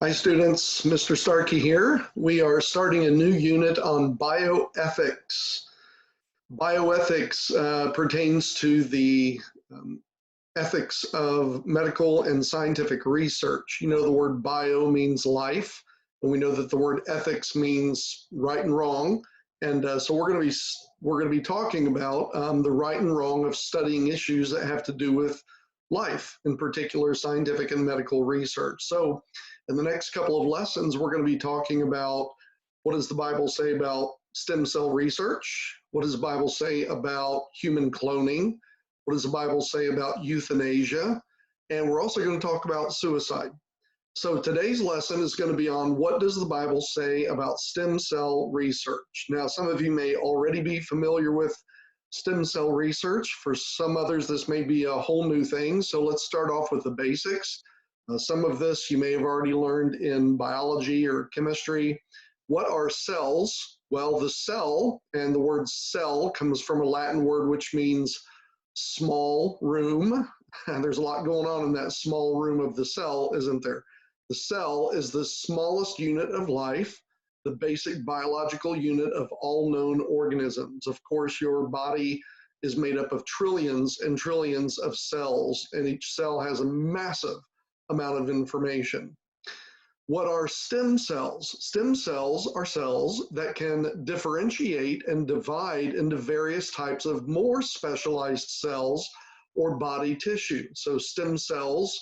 Hi students, Mr. Starkey here. We are starting a new unit on bioethics. Bioethics pertains to the ethics of medical and scientific research. You know, the word bio means life, and we know that the word ethics means right and wrong. And so we're going to be talking about the right and wrong of studying issues that have to do with life, in particular scientific and medical research. So in the next couple of lessons, we're going to be talking about what does the Bible say about stem cell research? What does the Bible say about human cloning? What does the Bible say about euthanasia? And we're also going to talk about suicide. So today's lesson is going to be on what does the Bible say about stem cell research. Now, some of you may already be familiar with stem cell research. For some others, this may be a whole new thing. So let's start off with the basics. Some of this you may have already learned in biology or chemistry. What are cells? Well, the cell, and the word cell comes from a Latin word which means small room. And there's a lot going on in that small room of the cell, isn't there? The cell is the smallest unit of life, the basic biological unit of all known organisms. Of course, your body is made up of trillions and trillions of cells, and each cell has a massive amount of information. What are stem cells? Stem cells are cells that can differentiate and divide into various types of more specialized cells or body tissue. So stem cells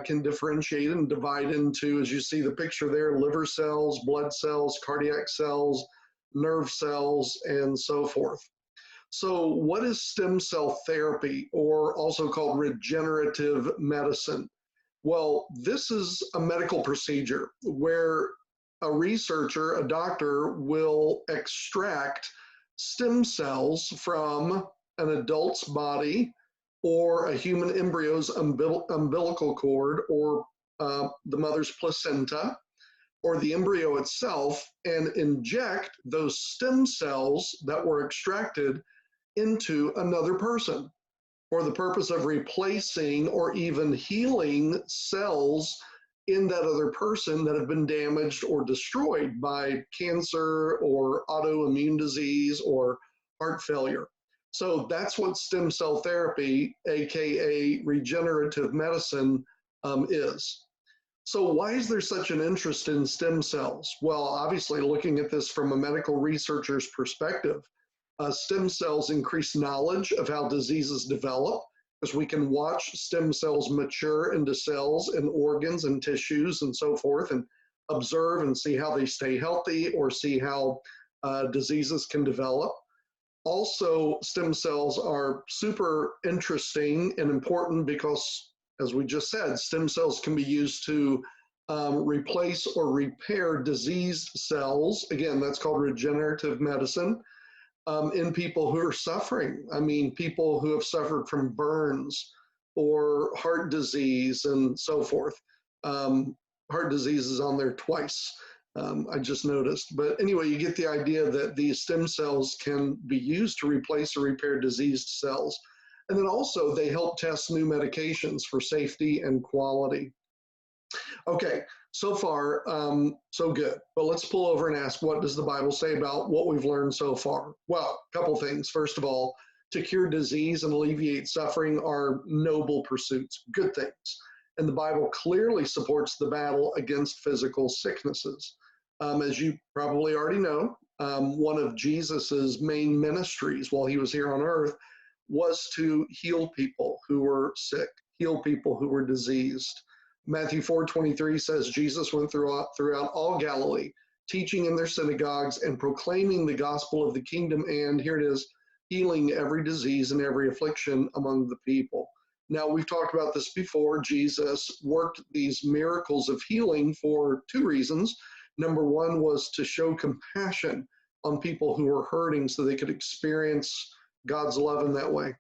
can differentiate and divide into, as you see the picture there, liver cells, blood cells, cardiac cells, nerve cells, and so forth. So what is stem cell therapy, or also called regenerative medicine? Well, this is a medical procedure where a researcher, a doctor, will extract stem cells from an adult's body or a human embryo's umbilical cord or the mother's placenta or the embryo itself and inject those stem cells that were extracted into another person for the purpose of replacing or even healing cells in that other person that have been damaged or destroyed by cancer or autoimmune disease or heart failure. So that's what stem cell therapy, aka regenerative medicine, is. So why is there such an interest in stem cells? Well, obviously looking at this from a medical researcher's perspective, stem cells increase knowledge of how diseases develop, because we can watch stem cells mature into cells and organs and tissues and so forth, and observe and see how they stay healthy or see how diseases can develop. Also, stem cells are super interesting and important because, as we just said, stem cells can be used to replace or repair diseased cells. Again, that's called regenerative medicine. In people who are suffering. I mean, people who have suffered from burns or heart disease and so forth. Heart disease is on there twice, I just noticed. But anyway, you get the idea that these stem cells can be used to replace or repair diseased cells. And then also they help test new medications for safety and quality. Okay, so far, so good. But let's pull over and ask, what does the Bible say about what we've learned so far? Well, a couple things. First of all, to cure disease and alleviate suffering are noble pursuits, good things. And the Bible clearly supports the battle against physical sicknesses. As you probably already know, one of Jesus's main ministries while he was here on earth was to heal people who were sick, heal people who were diseased. Matthew 4:23 says Jesus went throughout all Galilee, teaching in their synagogues and proclaiming the gospel of the kingdom, and here it is, healing every disease and every affliction among the people. Now, we've talked about this before. Jesus worked these miracles of healing for two reasons. Number one was to show compassion on people who were hurting so they could experience God's love in that way.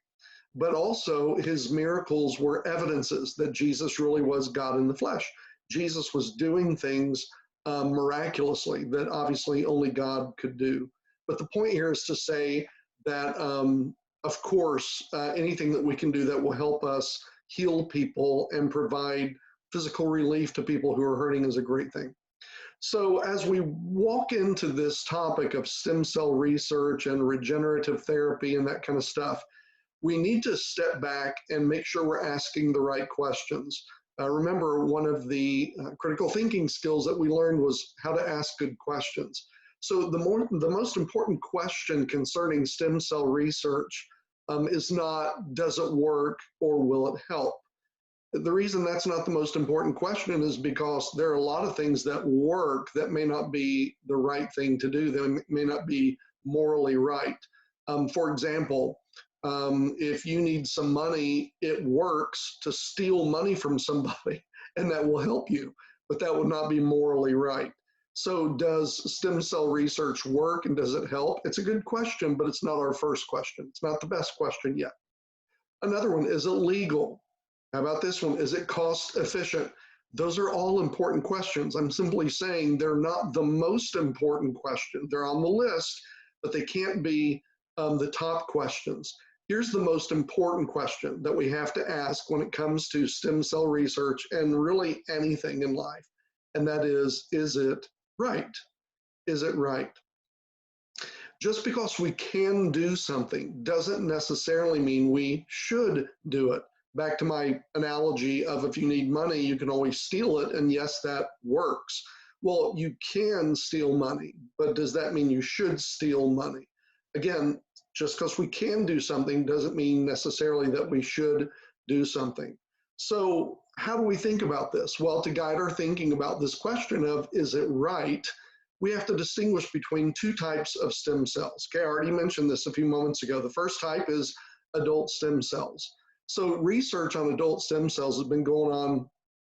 But also his miracles were evidences that Jesus really was God in the flesh. Jesus was doing things miraculously that obviously only God could do. But the point here is to say that, of course, anything that we can do that will help us heal people and provide physical relief to people who are hurting is a great thing. So as we walk into this topic of stem cell research and regenerative therapy and that kind of stuff, we need to step back and make sure we're asking the right questions. Remember, one of the critical thinking skills that we learned was how to ask good questions. So the most important question concerning stem cell research is not, does it work or will it help? The reason that's not the most important question is because there are a lot of things that work that may not be the right thing to do. They may not be morally right. For example, if you need some money, it works to steal money from somebody, and that will help you, but that would not be morally right. So does stem cell research work and does it help? It's a good question, but it's not our first question. It's not the best question yet. Another one, is it legal? How about this one? Is it cost efficient? Those are all important questions. I'm simply saying they're not the most important question. They're on the list, but they can't be the top questions. Here's the most important question that we have to ask when it comes to stem cell research and really anything in life, and that is it right? Is it right? Just because we can do something doesn't necessarily mean we should do it. Back to my analogy of if you need money, you can always steal it, and yes, that works. Well, you can steal money, but does that mean you should steal money? Again, just because we can do something doesn't mean necessarily that we should do something. So how do we think about this? Well, to guide our thinking about this question of is it right, we have to distinguish between two types of stem cells. Okay, I already mentioned this a few moments ago. The first type is adult stem cells. So research on adult stem cells has been going on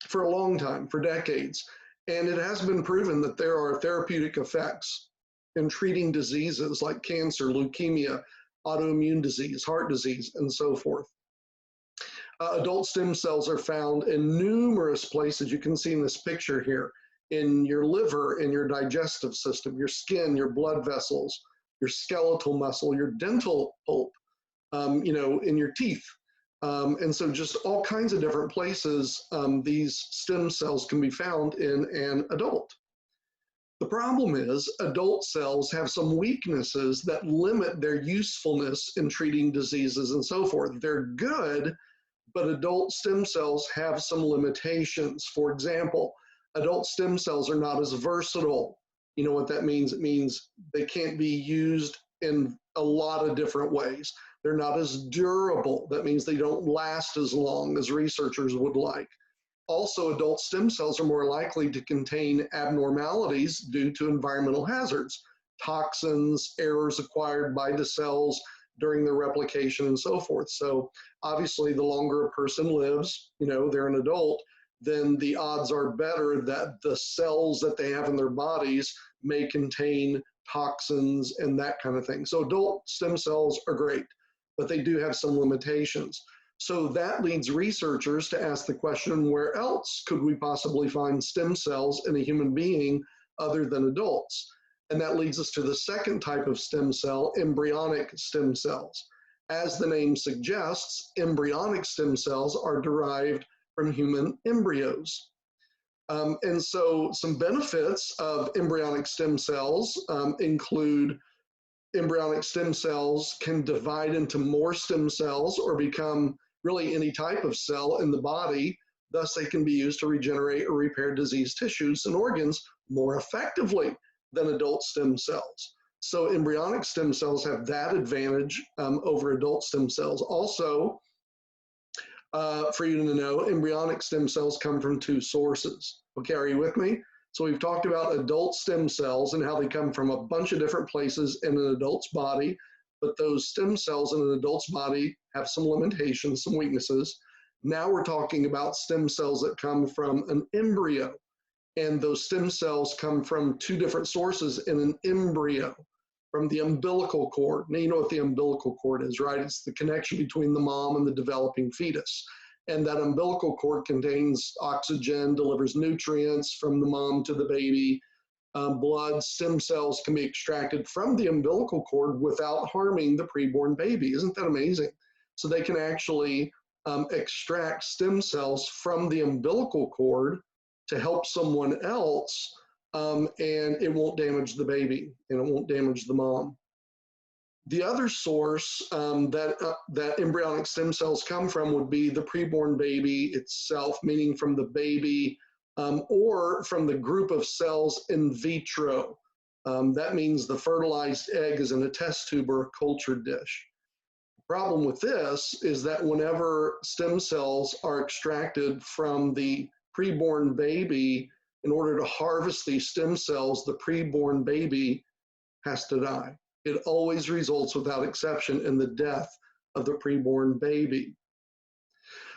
for a long time, for decades, and it has been proven that there are therapeutic effects in treating diseases like cancer, leukemia, autoimmune disease, heart disease, and so forth. Adult stem cells are found in numerous places. You can see in this picture here, in your liver, in your digestive system, your skin, your blood vessels, your skeletal muscle, your dental pulp, in your teeth. And so just all kinds of different places, these stem cells can be found in an adult. The problem is adult cells have some weaknesses that limit their usefulness in treating diseases and so forth. They're good, but adult stem cells have some limitations. For example, adult stem cells are not as versatile. You know what that means? It means they can't be used in a lot of different ways. They're not as durable. That means they don't last as long as researchers would like. Also, adult stem cells are more likely to contain abnormalities due to environmental hazards, toxins, errors acquired by the cells during their replication and so forth. So obviously the longer a person lives, they're an adult, then the odds are better that the cells that they have in their bodies may contain toxins and that kind of thing. So adult stem cells are great, but they do have some limitations. So that leads researchers to ask the question, where else could we possibly find stem cells in a human being other than adults? And that leads us to the second type of stem cell, embryonic stem cells. As the name suggests, embryonic stem cells are derived from human embryos. And so some benefits of embryonic stem cells include embryonic stem cells can divide into more stem cells or become really any type of cell in the body. Thus, they can be used to regenerate or repair diseased tissues and organs more effectively than adult stem cells. So embryonic stem cells have that advantage over adult stem cells. Also, for you to know, embryonic stem cells come from two sources. Okay, are you with me? So we've talked about adult stem cells and how they come from a bunch of different places in an adult's body, but those stem cells in an adult's body have some limitations, some weaknesses. Now we're talking about stem cells that come from an embryo, and those stem cells come from two different sources in an embryo, from the umbilical cord. Now you know what the umbilical cord is, right? It's the connection between the mom and the developing fetus. And that umbilical cord contains oxygen, delivers nutrients from the mom to the baby. Blood, stem cells can be extracted from the umbilical cord without harming the preborn baby. Isn't that amazing? So they can actually extract stem cells from the umbilical cord to help someone else, and it won't damage the baby and it won't damage the mom. The other source that embryonic stem cells come from would be the preborn baby itself, meaning from the baby, or from the group of cells in vitro. That means the fertilized egg is in a test tube or a culture dish. The problem with this is that whenever stem cells are extracted from the preborn baby, in order to harvest these stem cells, the preborn baby has to die. It always results, without exception, in the death of the preborn baby.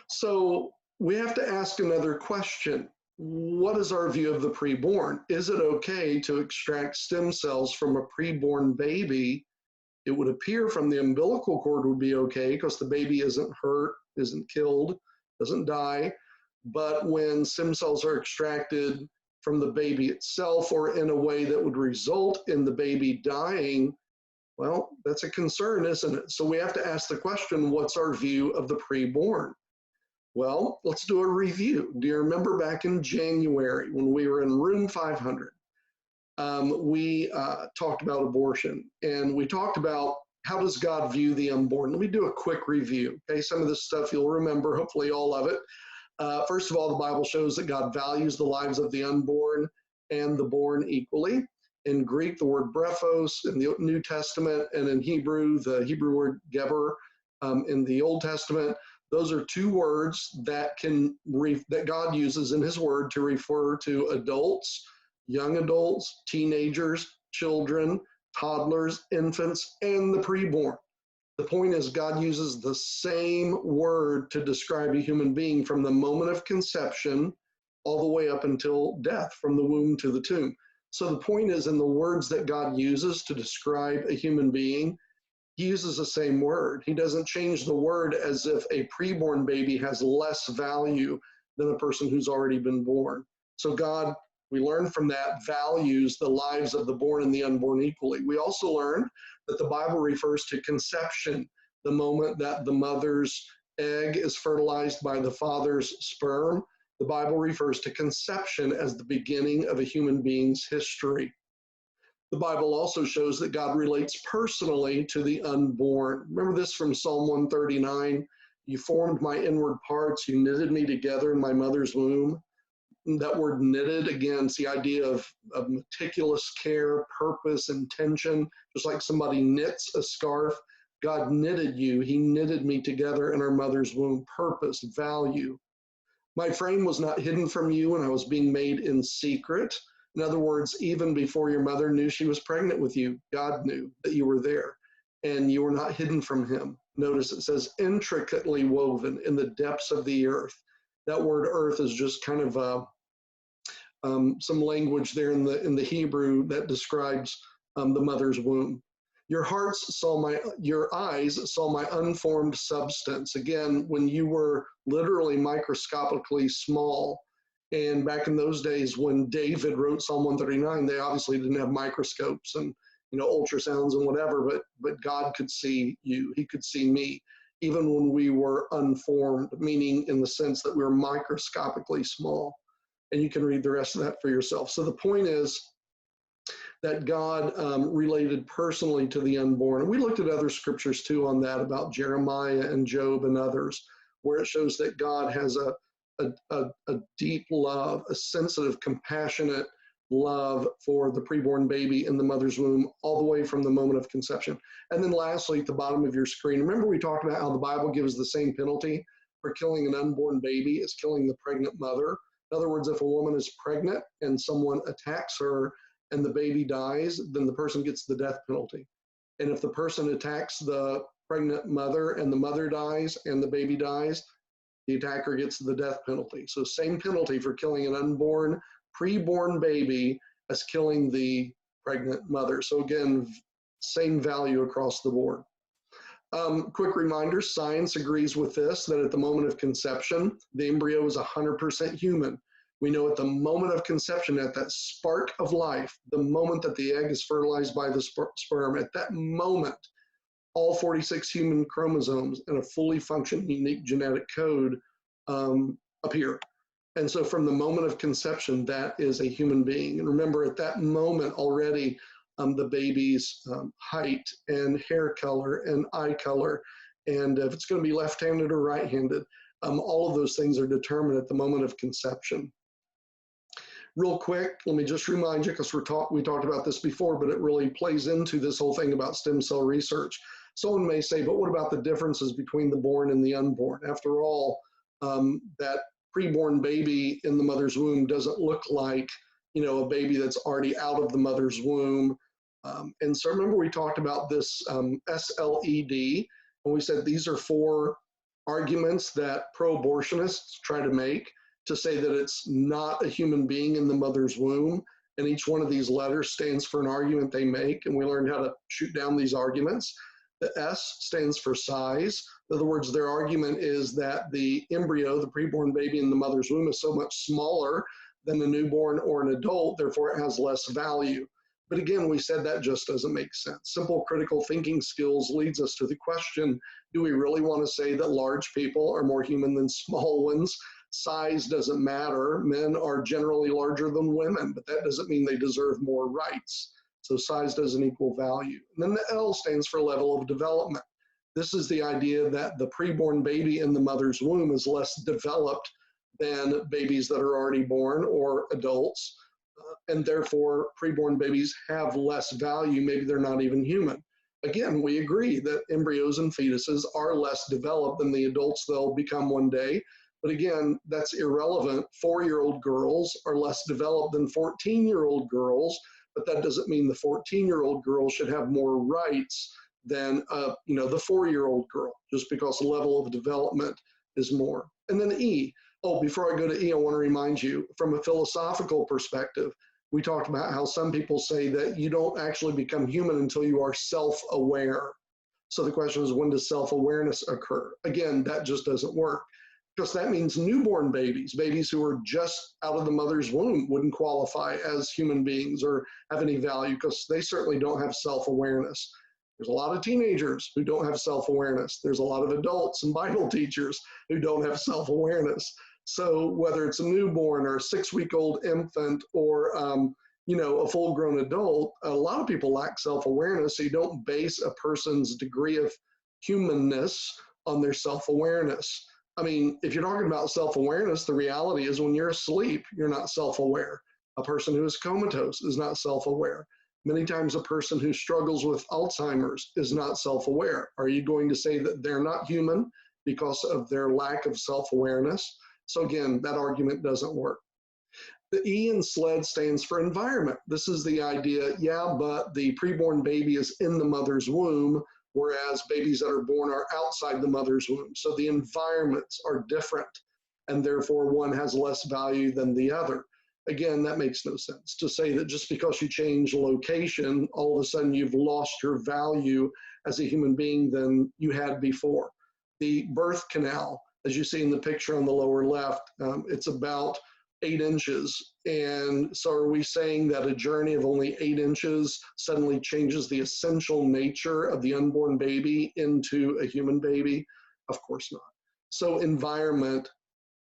So we have to ask another question. What is our view of the preborn? Is it okay to extract stem cells from a preborn baby? It would appear from the umbilical cord would be okay because the baby isn't hurt, isn't killed, doesn't die. But when stem cells are extracted from the baby itself or in a way that would result in the baby dying, well, that's a concern, isn't it? So we have to ask the question, what's our view of the preborn? Well, let's do a review. Do you remember back in January when we were in room 500? We talked about abortion, and we talked about how does God view the unborn. Let me do a quick review. Okay, some of this stuff you'll remember, hopefully all of it. First of all, the Bible shows that God values the lives of the unborn and the born equally. In Greek, the word brephos in the New Testament, and in Hebrew, the Hebrew word geber in the Old Testament. Those are two words that that God uses in his word to refer to adults, young adults, teenagers, children, toddlers, infants, and the preborn. The point is, God uses the same word to describe a human being from the moment of conception all the way up until death, from the womb to the tomb. So the point is, in the words that God uses to describe a human being, he uses the same word. He doesn't change the word as if a preborn baby has less value than a person who's already been born. So God, we learn from that, values the lives of the born and the unborn equally. We also learn that the Bible refers to conception, the moment that the mother's egg is fertilized by the father's sperm. The Bible refers to conception as the beginning of a human being's history. The Bible also shows that God relates personally to the unborn. Remember this from Psalm 139? You formed my inward parts, you knitted me together in my mother's womb. That word knitted, again, it's the idea of meticulous care, purpose, intention, just like somebody knits a scarf. God knitted you, he knitted me together in our mother's womb. Purpose, value. My frame was not hidden from you when I was being made in secret. In other words, even before your mother knew she was pregnant with you, God knew that you were there and you were not hidden from him. Notice it says intricately woven in the depths of the earth. That word earth is just kind of some language there in the Hebrew that describes the mother's womb. Your eyes saw my unformed substance. Again, when you were literally microscopically small. And back in those days, when David wrote Psalm 139, they obviously didn't have microscopes and ultrasounds and whatever, but God could see you. He could see me, even when we were unformed, meaning in the sense that we were microscopically small. And you can read the rest of that for yourself. So the point is that God related personally to the unborn. And we looked at other scriptures too on that, about Jeremiah and Job and others, where it shows that God has a deep love, a sensitive, compassionate love for the preborn baby in the mother's womb, all the way from the moment of conception. And then lastly, at the bottom of your screen, remember we talked about how the Bible gives the same penalty for killing an unborn baby as killing the pregnant mother. In other words, if a woman is pregnant and someone attacks her and the baby dies, then the person gets the death penalty. And if the person attacks the pregnant mother and the mother dies and the baby dies, the attacker gets the death penalty. So same penalty for killing an unborn, preborn baby as killing the pregnant mother. So again, same value across the board. Quick reminder, science agrees with this, that at the moment of conception, the embryo is 100% human. We know at the moment of conception, at that spark of life, the moment that the egg is fertilized by the sperm, at that moment, all 46 human chromosomes and a fully functioning unique genetic code appear. And so from the moment of conception, that is a human being. And remember, at that moment already, the baby's height and hair color and eye color, and if it's going to be left-handed or right-handed, all of those things are determined at the moment of conception. Real quick, let me just remind you, because we talked about this before, but it really plays into this whole thing about stem cell research. Someone may say, but what about the differences between the born and the unborn? After all, that preborn baby in the mother's womb doesn't look like, you know, a baby that's already out of the mother's womb. And so remember we talked about this SLED, and we said these are 4 arguments that pro-abortionists try to make to say that it's not a human being in the mother's womb. And each one of these letters stands for an argument they make, and we learned how to shoot down these arguments. The S stands for size. In other words, their argument is that the embryo, the preborn baby in the mother's womb, is so much smaller than a newborn or an adult, therefore it has less value. But again, we said that just doesn't make sense. Simple critical thinking skills leads us to the question, do we really want to say that large people are more human than small ones? Size doesn't matter. Men are generally larger than women, but that doesn't mean they deserve more rights. So size doesn't equal value. And then the L stands for level of development. This is the idea that the preborn baby in the mother's womb is less developed than babies that are already born or adults. And therefore, preborn babies have less value. Maybe they're not even human. Again, we agree that embryos and fetuses are less developed than the adults they'll become one day. But again, that's irrelevant. 4-year-old girls are less developed than 14-year-old girls, but that doesn't mean the 14-year-old girl should have more rights than the 4-year-old girl, just because the level of development is more. And then E. Oh, before I go to E, I want to remind you, from a philosophical perspective, we talked about how some people say that you don't actually become human until you are self-aware. So the question is, when does self-awareness occur? Again, that just doesn't work, because that means newborn babies, babies who are just out of the mother's womb, wouldn't qualify as human beings or have any value, because they certainly don't have self-awareness. There's a lot of teenagers who don't have self-awareness. There's a lot of adults and Bible teachers who don't have self-awareness. So whether it's a newborn or a 6-week-old infant or a full-grown adult, a lot of people lack self-awareness. So you don't base a person's degree of humanness on their self-awareness. I mean, if you're talking about self-awareness, the reality is when you're asleep, you're not self-aware. A person who is comatose is not self-aware. Many times a person who struggles with Alzheimer's is not self-aware. Are you going to say that they're not human because of their lack of self-awareness? So again, that argument doesn't work. The E in SLED stands for environment. This is the idea, yeah, but the preborn baby is in the mother's womb, whereas babies that are born are outside the mother's womb. So the environments are different, and therefore one has less value than the other. Again, that makes no sense to say that just because you change location, all of a sudden you've lost your value as a human being than you had before. The birth canal, as you see in the picture on the lower left, it's about 8 inches. And so are we saying that a journey of only 8 inches suddenly changes the essential nature of the unborn baby into a human baby? Of course not. So environment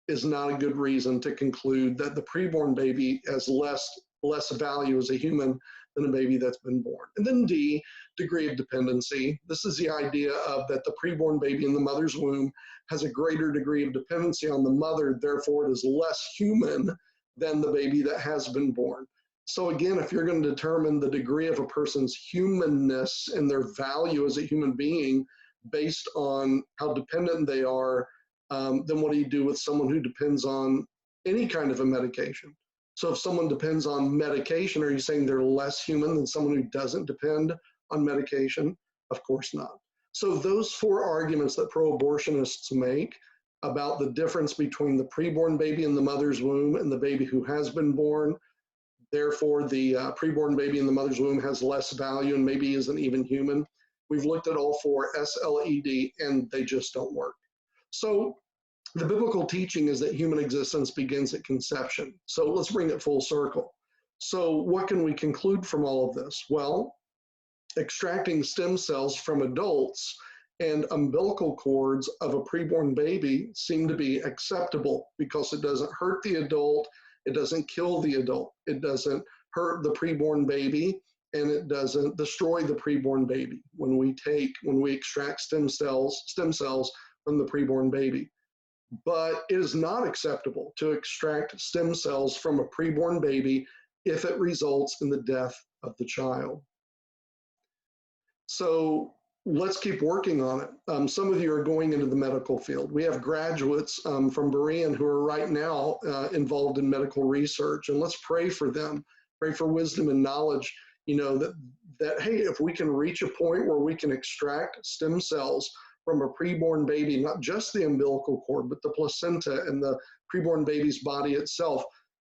is not a good reason to conclude that the preborn baby has less value as a human than a baby that's been born. And then D, degree of dependency. This is the idea of that the preborn baby in the mother's womb has a greater degree of dependency on the mother, therefore it is less human than the baby that has been born. So again, if you're going to determine the degree of a person's humanness and their value as a human being based on how dependent they are, then what do you do with someone who depends on any kind of a medication? So if someone depends on medication, are you saying they're less human than someone who doesn't depend on medication? Of course not. So those 4 arguments that pro-abortionists make about the difference between the preborn baby in the mother's womb and the baby who has been born, therefore the preborn baby in the mother's womb has less value and maybe isn't even human. We've looked at all 4 SLED and they just don't work. So the biblical teaching is that human existence begins at conception. So let's bring it full circle. So what can we conclude from all of this? Well, extracting stem cells from adults and umbilical cords of a preborn baby seem to be acceptable because it doesn't hurt the adult, it doesn't kill the adult, it doesn't hurt the preborn baby, and it doesn't destroy the preborn baby when we extract stem cells from the preborn baby. But it is not acceptable to extract stem cells from a preborn baby if it results in the death of the child. So let's keep working on it. Some of you are going into the medical field. We have graduates from Berean who are right now involved in medical research, and let's pray for them, pray for wisdom and knowledge, that hey, if we can reach a point where we can extract stem cells from a preborn baby, not just the umbilical cord, but the placenta and the preborn baby's body itself,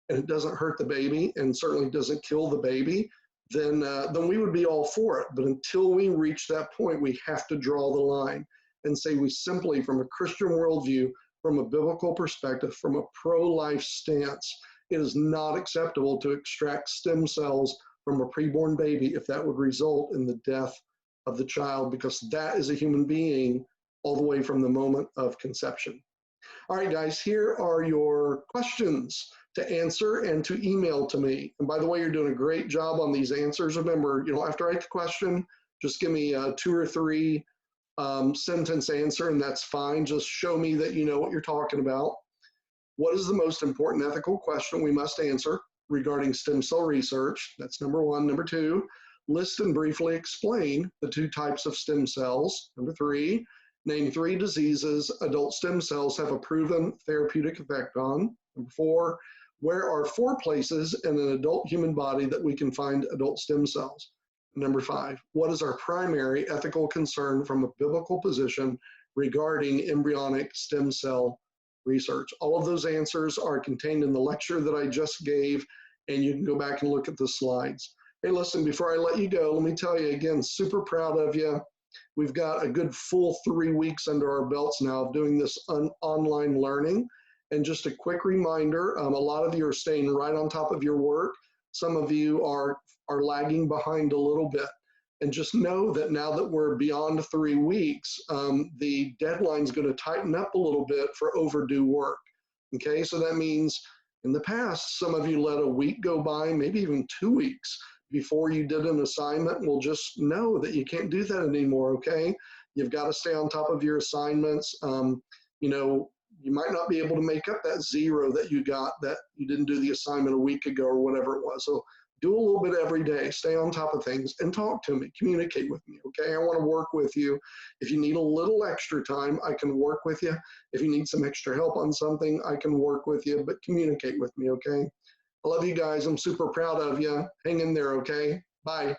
and it doesn't hurt the baby and certainly doesn't kill the baby, then we would be all for it. But until we reach that point, we have to draw the line and say we simply, from a Christian worldview, from a biblical perspective, from a pro-life stance, it is not acceptable to extract stem cells from a preborn baby if that would result in the death of the child, because that is a human being all the way from the moment of conception. All right, guys, here are your questions to answer and to email to me. And by the way, you're doing a great job on these answers. Remember, you don't have to write the question. Just give me a 2 or 3 sentence answer, and that's fine. Just show me that you know what you're talking about. What is the most important ethical question we must answer regarding stem cell research? That's number 1. Number 2, list and briefly explain the 2 types of stem cells. Number 3, name 3 diseases adult stem cells have a proven therapeutic effect on. Number 4, where are 4 places in an adult human body that we can find adult stem cells? Number 5, what is our primary ethical concern from a biblical position regarding embryonic stem cell research? All of those answers are contained in the lecture that I just gave, and you can go back and look at the slides. Hey, listen, before I let you go, let me tell you again, super proud of you. We've got a good full 3 weeks under our belts now of doing this online learning. And just a quick reminder, a lot of you are staying right on top of your work. Some of you are lagging behind a little bit. And just know that now that we're beyond 3 weeks, the deadline's going to tighten up a little bit for overdue work. Okay, so that means in the past, some of you let a week go by, maybe even 2 weeks before you did an assignment. Well, just know that you can't do that anymore, okay? You've got to stay on top of your assignments. You might not be able to make up that 0 that you got that you didn't do the assignment a week ago or whatever it was. So do a little bit every day, stay on top of things, and talk to me, communicate with me, okay? I want to work with you. If you need a little extra time, I can work with you. If you need some extra help on something, I can work with you, but communicate with me, okay? I love you guys. I'm super proud of you. Hang in there, okay? Bye.